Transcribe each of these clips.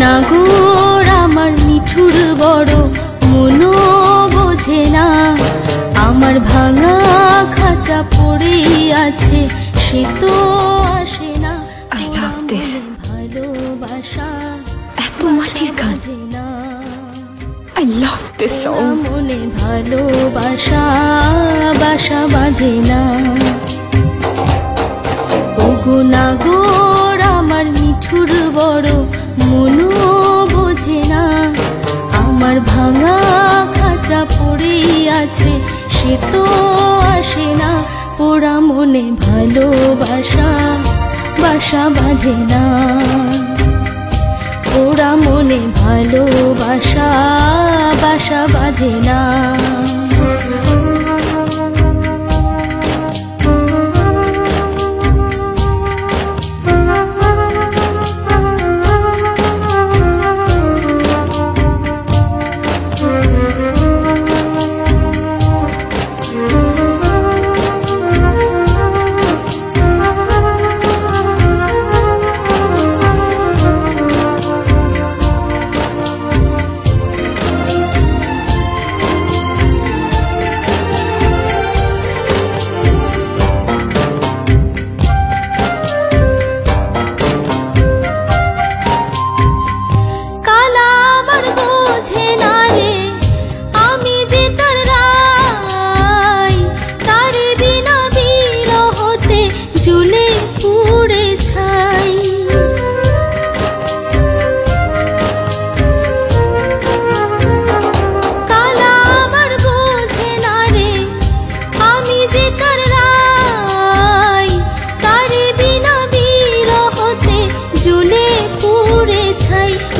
নাগর আমার নিঠুর বড় মনো বোঝে না, আমার ভাঙা খাঁচা পড়ে আছে সে তো আসে না। I love this. ভালোবাসা এত মাটির গান। I love this song. মনে ভালোবাসা বাসা বাঁধে না। ওগো নাগর আমার নিঠুর বড় মনো বোঝে না, আমার ভাঙা খাঁচা পড়ে আছে সে তো আসে না। পোড়া মনে ভালোবাসা বাসা বাঁধে না, পোড়া মনে ভালোবাসা বাসা বাঁধে না।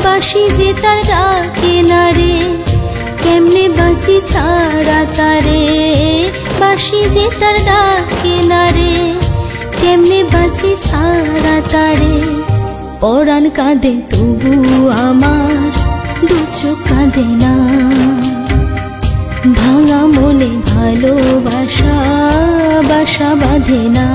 বাঁশি যে তার ডাকে না রে, কেমনে বাঁচি ছাড়া তারে। বাঁশি যে তার ডাকে না রে, কেমনে বাঁচি ছাড়া তারে। পরাণ কাঁদে তবু আমার দু চোখ কাঁদে না, ভাঙা মনে ভালোবাসা বাসা বাঁধে না।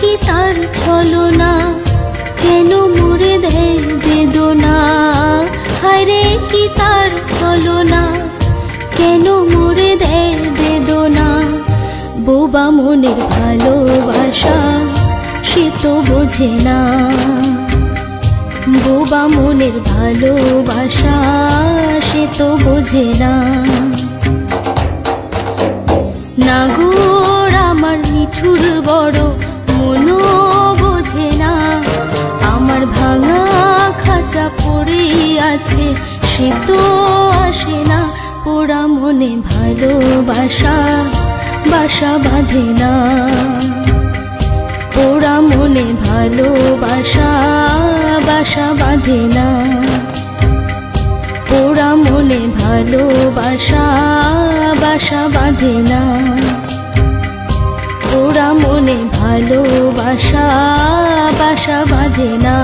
কি তার ছলনা কেন মোরে দেয় বেদনা, হায়রে কি তার ছলনা কেন মোরে দেয় বেদনা। বোবা মনের ভালোবাসা সে তো বোঝে না, বোবা মনের ভালোবাসা সে তো বোঝে না। নাগর আমার নিঠুর বড় মনো বোঝে না, আমার ভাঙা খাঁচা পড়ে আছে সে তো আসে না। পোড়া মনে ভালোবাসা বাসা বাঁধে না, পোড়া মনে ভালোবাসা বাসা বাঁধে না, পোড়া মনে ভালোবাসা বাসা বাঁধে না, পোড়া মনে ভালোবাসা বাসা বাঁধে না।